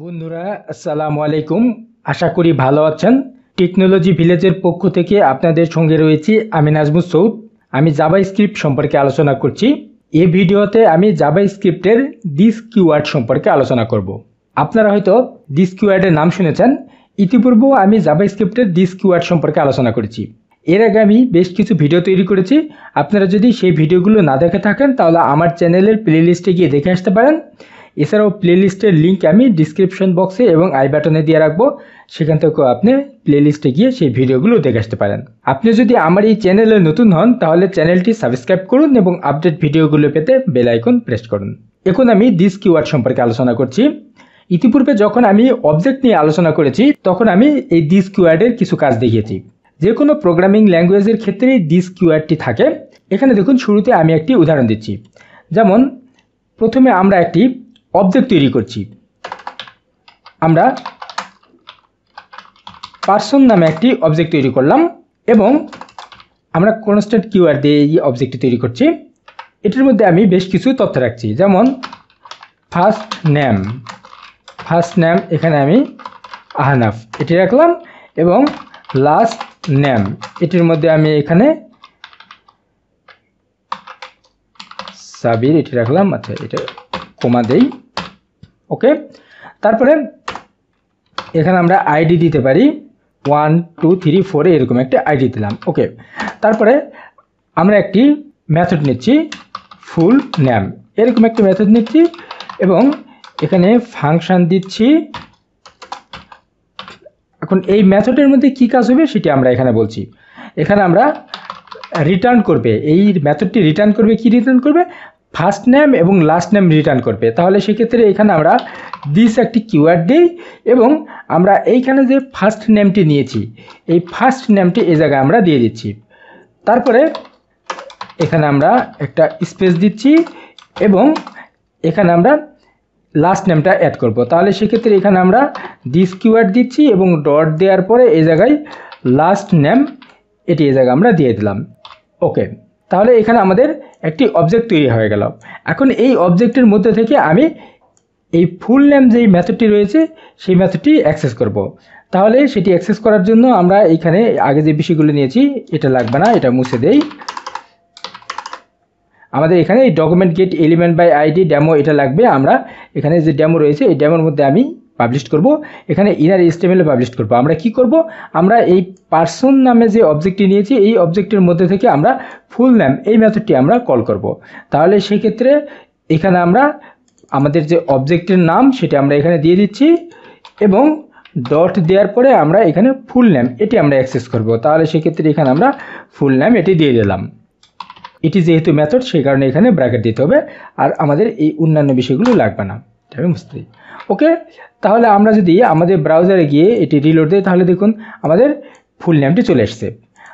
বন্ধুরা আসসালামু আলাইকুম। আশা করি ভালো আছেন। টেকনোলজি ভিলেজের পক্ষ থেকে আপনাদের সঙ্গে রয়েছি আমি নাজমুস সৌদ। আমি জাভাস্ক্রিপ্ট সম্পর্কে আলোচনা করছি। এই ভিডিওতে আমি জাভাস্ক্রিপ্টের দিস কিওয়ার্ড সম্পর্কে আলোচনা করব। আপনারা হয়তো দিস কিওয়ার্ডের নাম শুনেছেন। ইতিপূর্বেও আমি জাভাস্ক্রিপ্টের দিস কিওয়ার্ড সম্পর্কে আলোচনা করেছি। এর আগে আমি বেশ কিছু ভিডিও তৈরি করেছি। আপনারা যদি সেই ভিডিওগুলো না দেখে থাকেন তাহলে আমার চ্যানেলের প্লেলিস্টে গিয়ে দেখে আসতে পারেন। এছাড়াও প্লেলিস্টের লিঙ্ক আমি ডিসক্রিপশন বক্সে এবং আই বাটনে দিয়ে রাখবো, সেখান থেকেও আপনি প্লেলিস্টে গিয়ে সেই ভিডিওগুলো দেখে আসতে পারেন। আপনি যদি আমার এই চ্যানেলে নতুন হন তাহলে চ্যানেলটি সাবস্ক্রাইব করুন এবং আপডেট ভিডিওগুলো পেতে বেল আইকন প্রেস করুন। এখন আমি দিস কিওয়ার্ড সম্পর্কে আলোচনা করছি। ইতিপূর্বে যখন আমি অবজেক্ট নিয়ে আলোচনা করেছি তখন আমি এই দিস কিওয়ার্ডের কিছু কাজ দেখিয়েছি। যে কোনো প্রোগ্রামিং ল্যাঙ্গুয়েজের ক্ষেত্রেই দিস কিওয়ার্ডটি থাকে। এখানে দেখুন শুরুতে আমি একটি উদাহরণ দিচ্ছি। যেমন প্রথমে আমরা একটি অবজেক্ট তৈরি করছি। আমরা পারসন নামে একটি অবজেক্ট তৈরি করলাম এবং আমরা কনস্ট্যান্ট কিওয়ার্ড দিয়ে এই অবজেক্টটি তৈরি করছি। এটির মধ্যে আমি বেশ কিছু তথ্য রাখছি, যেমন ফার্স্ট নেম এখানে আমি আহনাফ এটি রাখলাম এবং লাস্ট নেম এটির মধ্যে আমি এখানে সাবির এটি রাখলাম। আচ্ছা, এটা কমা দেই। ওকে, তারপরে এখানে আমরা আইডি দিতে পারি 1 2 3 4 এরকম একটা আইডি দিলাম। ওকে, তারপরে আমরা একটি মেথড নিচ্ছি ফুল নেম, এরকম একটা মেথড নিচ্ছি এবং এখানে ফাংশন দিচ্ছি। এখন এই মেথডের মধ্যে কি কাজ হবে সেটি আমরা এখানে বলছি। এখানে আমরা রিটার্ন করবে, এই মেথডটি রিটার্ন করবে, কি রিটার্ন করবে? ফার্স্ট নেম এবং লাস্ট নেম রিটার্ন করবে। তাহলে সেক্ষেত্রে এখানে আমরা দিস একটি কিওয়ার্ড দিই এবং আমরা এইখানে যে ফার্স্ট নেমটি নিয়েছি এই ফার্স্ট নেমটি এই জায়গায় আমরা দিয়ে দিচ্ছি। তারপরে এখানে আমরা একটা স্পেস দিচ্ছি এবং এখানে আমরা লাস্ট নেমটা অ্যাড করব। তাহলে সেক্ষেত্রে এখানে আমরা দিস কিওয়ার্ড দিচ্ছি এবং ডট দেওয়ার পরে এই জায়গায় লাস্ট নেম এটি এই জায়গায় আমরা দিয়ে দিলাম। ওকে, তাহলে এখানে আমাদের একটি অবজেক্ট তৈরি হয়ে গেল। এখন এই অবজেক্টের মধ্যে থেকে আমি এই ফুল নেম যেই মেথডটি রয়েছে সেই মেথডটি অ্যাক্সেস করব। তাহলে সেটি অ্যাক্সেস করার জন্য আমরা এখানে আগে যে বিষয়গুলো নিয়েছি এটা লাগবে না, এটা মুছে দেই। আমাদের এখানে এই document get element by ID demo এটা লাগবে। আমরা এখানে যে ডেমো রয়েছে এই ডেমোর মধ্যে আমি পাবলিশ করব, এখানে ইনার HTML পাবলিশ করব। আমরা কি করব? আমরা এই পারসন নামে যে অবজেক্টটি নিয়েছি এই অবজেক্টের মধ্যে থেকে আমরা ফুল নেম এই মেথডটি আমরা কল করব। তাহলে সেই ক্ষেত্রে এখানে আমরা আমাদের যে অবজেক্টের নাম সেটা আমরা এখানে দিয়ে দিচ্ছি এবং ডট দেওয়ার পরে আমরা এখানে ফুল নেম এটি আমরা অ্যাক্সেস করব। তাহলে সেই ক্ষেত্রে এখানে আমরা ফুল নেম এটি দিয়ে দিলাম। এটি যেহেতু মেথড সেই কারণে এখানে ব্র্যাকেট দিতে হবে, আর আমাদের এই অন্যান্য বিষয়গুলো লাগবে না, আমি বুঝতে। ওকে, তাহলে আমরা যদি আমাদের ব্রাউজারে গিয়ে এটি রিলোড দিই তাহলে দেখুন আমাদের ফুল নেমটি চলে এসছে।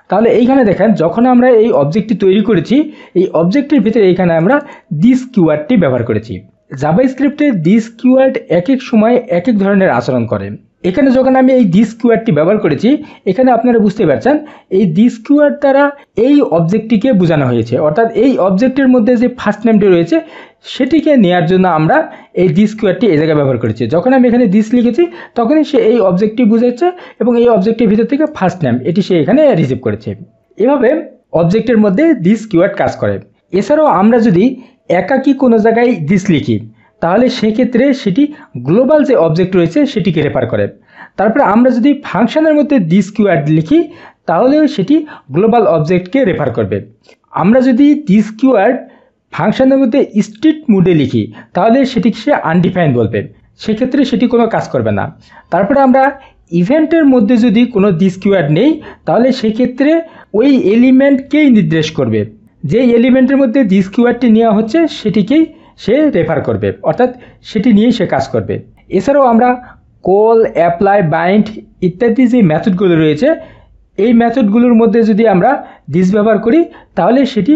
তাহলে এইখানে দেখেন যখন আমরা এই অবজেক্টটি তৈরি করেছি এই অবজেক্টের ভিতরে এইখানে আমরা দিস কিওয়ার্ডটি ব্যবহার করেছি। জাভাস্ক্রিপ্টে দিস কিওয়ার্ড এক এক সময় এক এক ধরনের আচরণ করে। এখানে যখন আমি এই দিস কিওয়ার্ডটি ব্যবহার করেছি এখানে আপনারা বুঝতে পারছেন এই দিস কিওয়ার্ড দ্বারা এই অবজেক্টটিকে বোঝানো হয়েছে, অর্থাৎ এই অবজেক্টের মধ্যে যে ফার্স্ট নেমটি রয়েছে সেটিকে নেওয়ার জন্য আমরা এই দিস কিওয়ার্ডটি এই জায়গায় ব্যবহার করেছি। যখন আমি এখানে দিস লিখেছি তখনই সে এই অবজেক্টটি বুঝাচ্ছে এবং এই অবজেক্টের ভিতর থেকে ফার্স্ট নেম এটি সে এখানে রিসিভ করেছে। এভাবে অবজেক্টের মধ্যে দিস কিওয়ার্ড কাজ করে। এছাড়াও আমরা যদি একাকী কোনো জায়গায় দিস লিখি তাহলে সেক্ষেত্রে সেটি গ্লোবাল যে অবজেক্ট রয়েছে সেটিকে রেফার করে। তারপরে আমরা যদি ফাংশনের মধ্যে দিস কিওয়ার্ড লিখি তাহলেও সেটি গ্লোবাল অবজেক্টকে রেফার করবে। আমরা যদি দিস কিওয়ার্ড ফাংশনের মধ্যে স্ট্রিট মোডে লিখি তাহলে সেটিকে সে আনডিফাইন্ড বলবে, সেক্ষেত্রে সেটি কোনো কাজ করবে না। তারপরে আমরা ইভেন্টের মধ্যে যদি কোনো দিস কিওয়ার্ড নেই তাহলে সেক্ষেত্রে ওই এলিমেন্টকেই নির্দেশ করবে, যে এলিমেন্টের মধ্যে দিস কিওয়ার্ডটি নেওয়া হচ্ছে সেটিকেই সে রেফার করবে, অর্থাৎ সেটি নিয়েই সে কাজ করবে। এছাড়াও আমরা কল, অ্যাপ্লাই, বাইন্ড ইত্যাদি যে মেথডগুলো রয়েছে এই মেথডগুলোর মধ্যে যদি আমরা দিস ব্যবহার করি তাহলে সেটি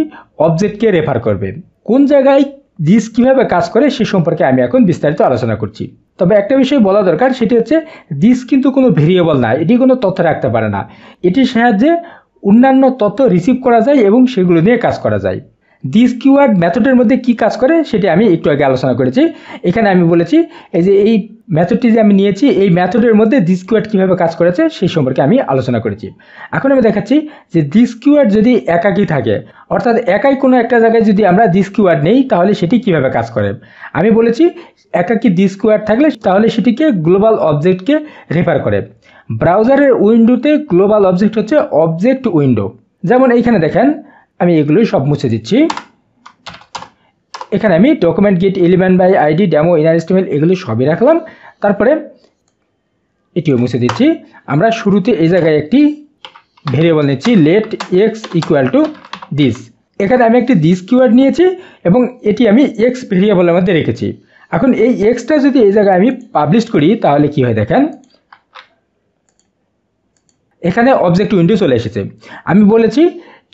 অবজেক্টকে রেফার করবে। কোন জায়গায় দিস কীভাবে কাজ করে সে সম্পর্কে আমি এখন বিস্তারিত আলোচনা করছি। তবে একটা বিষয় বলা দরকার, সেটি হচ্ছে দিস কিন্তু কোনো ভেরিয়েবল না, এটি কোনো তথ্য রাখতে পারে না। এটির সাহায্যে অন্যান্য তথ্য রিসিভ করা যায় এবং সেগুলো নিয়ে কাজ করা যায়। দিস কিওয়ার্ড মেথডের মধ্যে কি কাজ করে সেটি আমি একটু আগে আলোচনা করেছি। এখানে আমি বলেছি এই যে এই মেথডটি যে আমি নিয়েছি এই মেথডের মধ্যে দিস কিওয়ার্ড কীভাবে কাজ করেছে সেই সম্পর্কে আমি আলোচনা করেছি। এখন আমি দেখাচ্ছি যে দিস কিওয়ার্ড যদি একাকী থাকে, অর্থাৎ একাই কোনো একটা জায়গায় যদি আমরা দিস কিওয়ার্ড নেই তাহলে সেটি কিভাবে কাজ করে। আমি বলেছি একাকী দিস কিওয়ার্ড থাকলে তাহলে সেটিকে গ্লোবাল অবজেক্টকে রেফার করে। ব্রাউজারের উইন্ডোতে গ্লোবাল অবজেক্ট হচ্ছে অবজেক্ট উইন্ডো। যেমন এইখানে দেখেন আমি এগুলোই সব মুছে দিচ্ছি। এখানে আমি document get element by ID demo inner HTML এগুলো সবই রাখলাম। তারপরে এটিও মুছে দিচ্ছি। আমরা শুরুতে এই জায়গায় একটি ভেরিয়েবল নিচ্ছি let X equal to this. এখানে আমি একটি দিস কিওয়ার্ড নিয়েছি এবং এটি আমি এক্স ভেরিয়েবলের মধ্যে রেখেছি। এখন এই এক্সটা যদি এই জায়গায় আমি পাবলিশ করি তাহলে কি হয় দেখেন, এখানে অবজেক্ট উইন্ডো চলে এসেছে। আমি বলেছি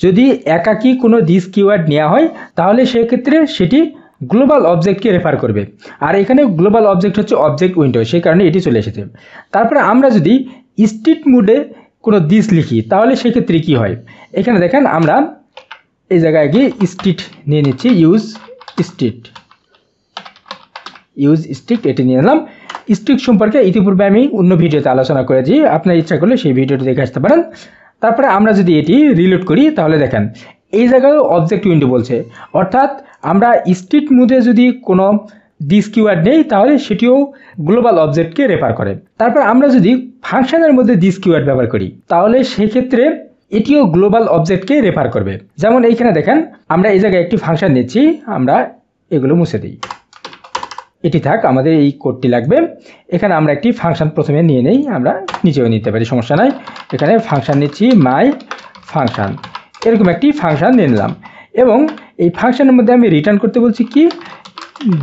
যদি একাকী কোনো দিস কিওয়ার্ড নেওয়া হয় তাহলে সেক্ষেত্রে সেটি গ্লোবাল অবজেক্টকে রেফার করবে, আর এখানে গ্লোবাল অবজেক্ট হচ্ছে অবজেক্ট উইন্ডো, সেই কারণে এটি চলে এসেছে। তারপরে আমরা যদি স্ট্রিট মোডে কোনো দিস লিখি তাহলে সেক্ষেত্রে কি হয়, এখানে দেখেন আমরা এই জায়গায় গিয়ে স্ট্রিট নিয়ে নিচ্ছি, ইউজ স্ট্রিট এটি নিয়ে নিলাম। স্ট্রিট সম্পর্কে ইতিপূর্বে আমি অন্য ভিডিওতে আলোচনা করেছি, আপনার ইচ্ছা করলে সেই ভিডিওটি দেখে আসতে পারেন। তারপরে আমরা যদি এটি রিলোড করি তাহলে দেখেন এই জায়গায় অবজেক্ট উইন্ডো বলছে, অর্থাৎ আমরা স্ট্রিট মোডে যদি কোনো দিস কিওয়ার্ড নেই তাহলে সেটিও গ্লোবাল অবজেক্টকে রেফার করে। তারপর আমরা যদি ফাংশনের মধ্যে দিস কিওয়ার্ড ব্যবহার করি তাহলে সেক্ষেত্রে এটিও গ্লোবাল অবজেক্টকে রেফার করবে। যেমন এইখানে দেখেন আমরা এই জায়গায় একটি ফাংশন নিচ্ছি, আমরা এগুলো মুছে দিই, এটি থাক, আমাদের এই কোডটি লাগবে। এখানে আমরা একটি ফাংশন প্রথমে নিয়ে নেই, আমরা নিচেও নিতে পারি, সমস্যা নাই। এখানে ফাংশন নিচ্ছি মাই ফাংশন, এরকম একটি ফাংশন নিয়ে নিলাম এবং এই ফাংশনের মধ্যে আমি রিটার্ন করতে বলছি কি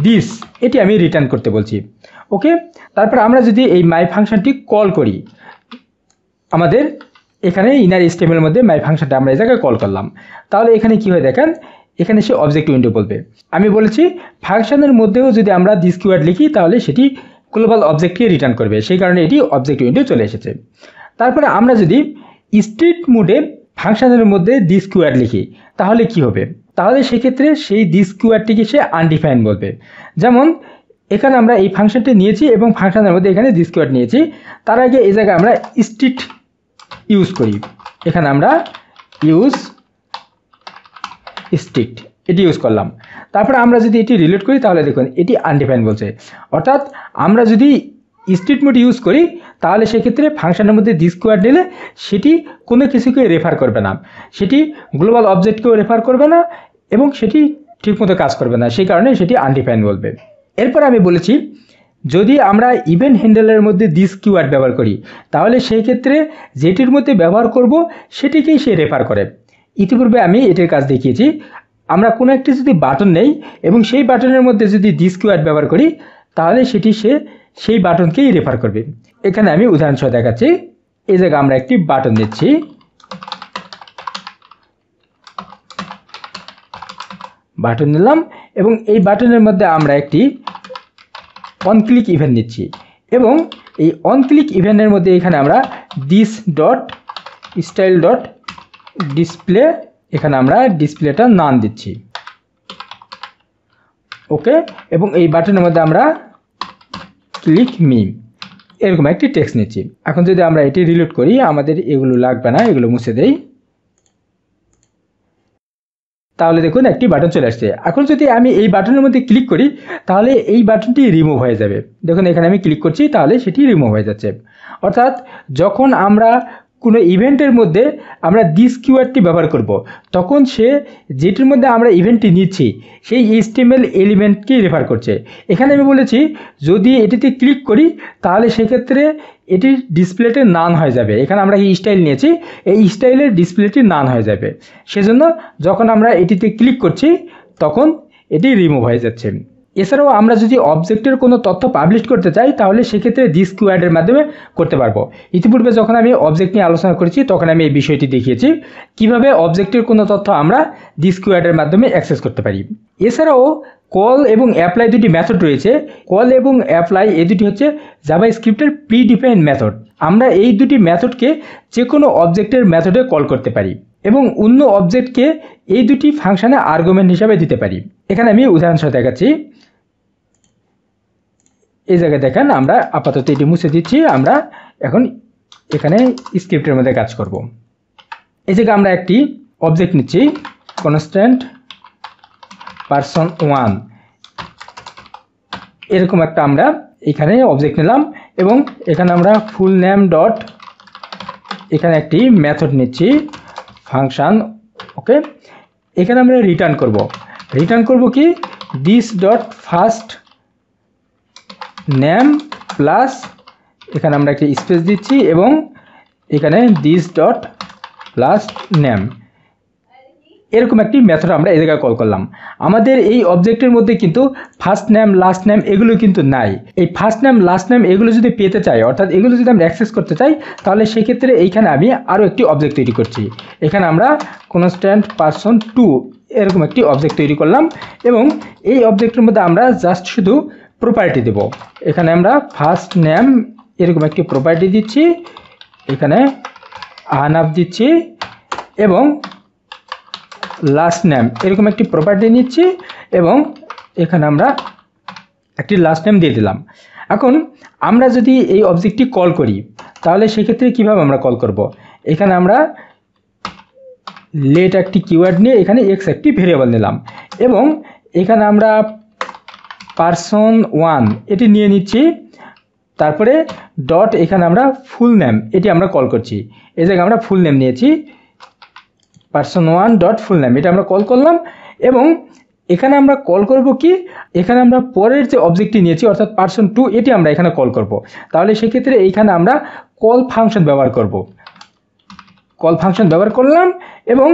দিস, এটি আমি রিটার্ন করতে বলছি। ওকে, তারপর আমরা যদি এই মাই ফাংশনটি কল করি, আমাদের এখানে ইনার এস্টিমেলের মধ্যে মাই ফাংশনটা আমরা এই জায়গায় কল করলাম, তাহলে এখানে কি হয় দেখেন, এখানে সে অবজেক্ট উইন্ডো বলবে। আমি বলেছি ফাংশনের মধ্যেও যদি আমরা দিস কিওয়ার্ড লিখি তাহলে সেটি গ্লোবাল অবজেক্টকে রিটার্ন করবে, সেই কারণে এটি অবজেক্ট উইন্ডো চলে এসেছে। তারপরে আমরা যদি স্ট্রিট মোডে ফাংশনের মধ্যে দিস কিওয়ার্ড লিখি তাহলে কি হবে, তাহলে সেক্ষেত্রে সেই দিস কিওয়ার্ডটিকে সে আনডিফাইন বলবে। যেমন এখানে আমরা এই ফাংশনটি নিয়েছি এবং ফাংশনের মধ্যে এখানে দিস কিওয়ার্ড নিয়েছি, তার আগে এই জায়গায় আমরা স্ট্রিট ইউজ করি, এখানে আমরা ইউজ স্ট্রিক্ট এটি ইউজ করলাম। তারপরে আমরা যদি এটি রিলেট করি তাহলে দেখুন এটি আনডিফাইন বলছে, অর্থাৎ আমরা যদি স্ট্রিট মোড ইউজ করি তাহলে সেক্ষেত্রে ফাংশনের মধ্যে দিস কিওয়ার্ড নিলে সেটি কোনো কিছুকে রেফার করবে না, সেটি গ্লোবাল অবজেক্টকেও রেফার করবে না এবং সেটি ঠিকমতো কাজ করবে না, সেই কারণে সেটি আনডিফাইন বলবে। এরপর আমি বলেছি যদি আমরা ইভেন্ট হ্যান্ডেলের মধ্যে দিস কিওয়ার্ড ব্যবহার করি তাহলে সেই ক্ষেত্রে যেটির মধ্যে ব্যবহার করব সেটিকেই সে রেফার করে। ইতিপূর্বে আমি এটির কাজ দেখিয়েছি, আমরা কোনো একটি যদি বাটন নেই এবং সেই বাটনের মধ্যে যদি দিস কিওয়ার্ড ব্যবহার করি তাহলে সেটি সে সেই বাটনকেই রেফার করবে। এখানে আমি উদাহরণসহ দেখাচ্ছি, এই জায়গায় আমরা একটি বাটন দিচ্ছি, বাটন নিলাম এবং এই বাটনের মধ্যে আমরা একটি অন ক্লিক ইভেন্ট নিচ্ছি এবং এই অন ক্লিক ইভেন্টের মধ্যে এখানে আমরা this dot style dot display, এখানে আমরা ডিসপ্লেটা নাম দিচ্ছি। ওকে, এবং এই বাটনের মধ্যে আমরা ক্লিক মি এরকম একটি টেক্সট নিচ্ছি। এখন যদি আমরা এটি রিলোড করি আমাদের এগুলো লাগবে না, এগুলো মুছে দেই, তাহলে দেখুন একটি বাটন চলে আসছে। এখন যদি আমি এই বাটনের মধ্যে ক্লিক করি তাহলে এই বাটনটি রিমুভ হয়ে যাবে। দেখুন এখানে আমি ক্লিক করছি তাহলে সেটি রিমুভ হয়ে যাচ্ছে। অর্থাৎ যখন আমরা কোনো ইভেন্টের মধ্যে আমরা দিস কিওয়ার্ডটি ব্যবহার করব তখন সে যেটির মধ্যে আমরা ইভেন্টটি নিচ্ছি সেই HTML এলিমেন্টকে রেফার করছে। এখানে আমি বলেছি যদি এটিতে ক্লিক করি তাহলে সেক্ষেত্রে এটি ডিসপ্লেতে নান হয়ে যাবে। এখানে আমরা এই স্টাইল নিয়েছি, এই স্টাইলের ডিসপ্লেটি নান হয়ে যাবে, সেজন্য যখন আমরা এটিতে ক্লিক করছি তখন এটি রিমুভ হয়ে যাচ্ছে। এছাড়াও আমরা যদি অবজেক্টের কোনো তথ্য পাবলিশ করতে চাই তাহলে সেক্ষেত্রে দিস কিওয়ার্ডের মাধ্যমে করতে পারবো। ইতিপূর্বে যখন আমি অবজেক্ট নিয়ে আলোচনা করেছি তখন আমি এই বিষয়টি দেখিয়েছি কিভাবে অবজেক্টের কোনো তথ্য আমরা দিস কিওয়ার্ডের মাধ্যমে অ্যাক্সেস করতে পারি। এছাড়াও কল এবং অ্যাপ্লাই দুটি মেথড রয়েছে। কল এবং অ্যাপ্লাই এই দুটি হচ্ছে জাভাস্ক্রিপ্টের প্রি ডিফাইন্ড মেথড। আমরা এই দুটি মেথডকে যে কোনো অবজেক্টের মেথডে কল করতে পারি এবং অন্য অবজেক্টকে এই দুটি ফাংশনে আর্গুমেন্ট হিসাবে দিতে পারি। এখানে আমি উদাহরণসহ দেখাচ্ছি, এই জায়গায় দেখেন আমরা আপাতত এটি মুছে দিচ্ছি। আমরা এখন এখানে স্ক্রিপ্টের মধ্যে কাজ করব। এই জায়গায় আমরা একটি অবজেক্ট নিচ্ছি, কনস্ট্যান্ট person1, এরকম একটা আমরা এখানে অবজেক্ট নিলাম এবং এখানে আমরা ফুল নেম ডট এখানে একটি মেথড নিচ্ছি ফাংশন। ওকে, এখানে আমরা রিটার্ন করব কি this dot first name plus এখানে আমরা একটি স্পেস দিচ্ছি এবং এখানে দিস ডট লাস্ট নেম, এরকম একটি মেথড আমরা এই জায়গায় কল করলাম। আমাদের এই অবজেক্টের মধ্যে কিন্তু ফার্স্ট নেম লাস্ট নেম এগুলো কিন্তু নাই। এই ফার্স্ট নেম লাস্ট নেম এগুলো যদি পেতে চাই, অর্থাৎ এগুলো যদি আমরা অ্যাক্সেস করতে চাই, তাহলে সেক্ষেত্রে এইখানে আমি আরও একটি অবজেক্ট তৈরি করছি। এখানে আমরা কনস্ট্যান্ট person2 এরকম একটি অবজেক্ট তৈরি করলাম এবং এই অবজেক্টের মধ্যে আমরা জাস্ট শুধু প্রপার্টি দেব। এখানে আমরা ফার্স্ট নেম এরকম একটি প্রপার্টি দিচ্ছি, এখানে আহনাফ দিচ্ছি এবং লাস্ট নেম এরকম একটি প্রপার্টি নিচ্ছি এবং এখানে আমরা একটি লাস্ট নেম দিয়ে দিলাম। এখন আমরা যদি এই অবজেক্টটি কল করি তাহলে সেক্ষেত্রে কিভাবে আমরা কল করব? এখানে আমরা লেট একটি কিওয়ার্ড নিয়ে এখানে এক্স একটি ভেরিয়েবল নিলাম এবং এখানে আমরা person1 এটি নিয়ে নিচ্ছি, তারপরে ডট এখানে আমরা ফুল নেম এটি আমরা কল করছি। এই জায়গায় আমরা ফুল নেম নিয়েছি person1 ডট ফুল নেম, এটা আমরা কল করলাম এবং এখানে আমরা কল করব কি, এখানে আমরা পরের যে অবজেক্টটি নিয়েছি অর্থাৎ person2 এটি আমরা এখানে কল করব। তাহলে সেক্ষেত্রে এইখানে আমরা কল ফাংশন ব্যবহার করব। কল ফাংশন ব্যবহার করলাম এবং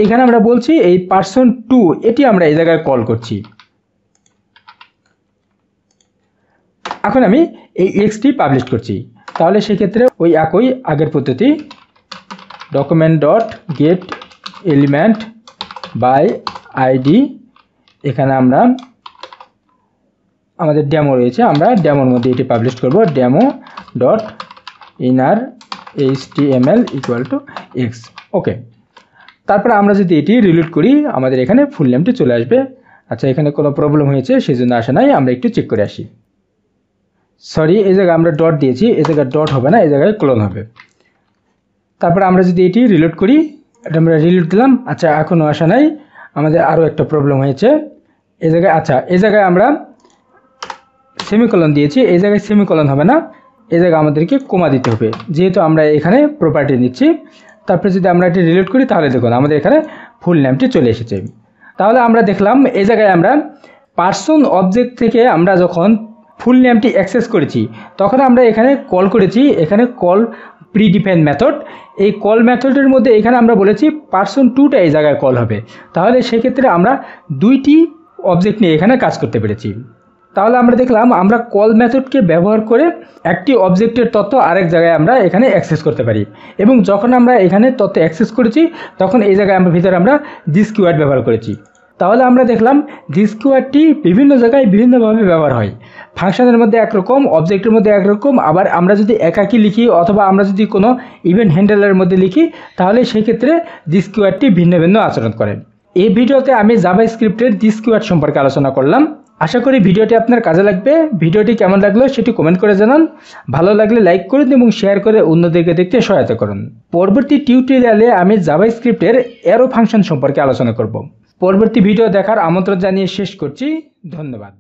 এইখানে আমরা বলছি এই person2 এটি আমরা এই জায়গায় কল করছি। এখন আমি এই এক্সটি পাবলিশ করছি। তাহলে সেক্ষেত্রে ওই একই আগের পদ্ধতি document dot get element by ID, এখানে আমরা আমাদের ডেমো রয়েছে, আমরা ডেমোর মধ্যে এটি পাবলিশ করব, demo dot inner HTML equal to X. Okay, তারপরে আমরা যদি এটি রিলোড করি আমাদের এখানে ফুল নেমটি চলে আসবে। আচ্ছা, এখানে কোনো প্রবলেম হয়েছে সেই জন্য আসে নাই, আমরা একটু চেক করে আসি। সরি, এই জায়গায় আমরা ডট দিয়েছি, এই জায়গায় ডট হবে না, এই জায়গায় ক্লোন হবে। তারপরে আমরা যদি এটি রিলোড করি, এটা আমরা রিলোড দিলাম। আচ্ছা, এখনও আসা নাই, আমাদের আরও একটা প্রবলেম হয়েছে এই জায়গায়। আচ্ছা, এই জায়গায় আমরা সেমিকলন দিয়েছি, এই জায়গায় সেমিকলন হবে না, এই জায়গায় আমাদেরকে কোমা দিতে হবে, যেহেতু আমরা এখানে প্রপার্টি নিচ্ছি। তারপরে যদি আমরা এটি রিলোড করি তাহলে দেখুন আমাদের এখানে ফুল নেমটি চলে এসেছে। তাহলে আমরা দেখলাম এই জায়গায় আমরা পার্সন অবজেক্ট থেকে আমরা যখন ফুল নেমটি অ্যাক্সেস করেছি তখন আমরা এখানে কল করেছি, এখানে কল প্রিডিফাইন মেথড। এই কল মেথডের মধ্যে এখানে আমরা বলেছি person2টা এই জায়গায় কল হবে। তাহলে সেক্ষেত্রে আমরা দুইটি অবজেক্ট নিয়ে এখানে কাজ করতে পেরেছি। তাহলে আমরা দেখলাম আমরা কল মেথডকে ব্যবহার করে একটি অবজেক্টের তথ্য আরেক জায়গায় আমরা এখানে অ্যাক্সেস করতে পারি এবং যখন আমরা এখানে তথ্য অ্যাক্সেস করেছি তখন এই জায়গায় আমরা ভিতরে আমরা দিস কিওয়ার্ড ব্যবহার করেছি। তাহলে আমরা দেখলাম দিস কিওয়ার্ডটি বিভিন্ন জায়গায় বিভিন্নভাবে ব্যবহার হয়। ফাংশনের মধ্যে একরকম, অবজেক্টের মধ্যে একরকম, আবার আমরা যদি একাকী লিখি অথবা আমরা যদি কোনো ইভেন্ট হ্যান্ডেলের মধ্যে লিখি তাহলে সেই ক্ষেত্রে দিস কিওয়ার্ডটি ভিন্ন ভিন্ন আচরণ করে। এই ভিডিওতে আমি জাভাস্ক্রিপ্টের দিস কিওয়ার্ড সম্পর্কে আলোচনা করলাম। আশা করি ভিডিওটি আপনার কাজে লাগবে। ভিডিওটি কেমন লাগলো সেটি কমেন্ট করে জানান। ভালো লাগলে লাইক করুন এবং শেয়ার করে অন্যদেরকে দেখতে সহায়তা করুন। পরবর্তী টিউটোরিয়ালে আমি জাভাস্ক্রিপ্টের অ্যারো ফাংশন সম্পর্কে আলোচনা করব। পরবর্তী ভিডিও দেখার আমন্ত্রণ জানিয়ে শেষ করছি। ধন্যবাদ।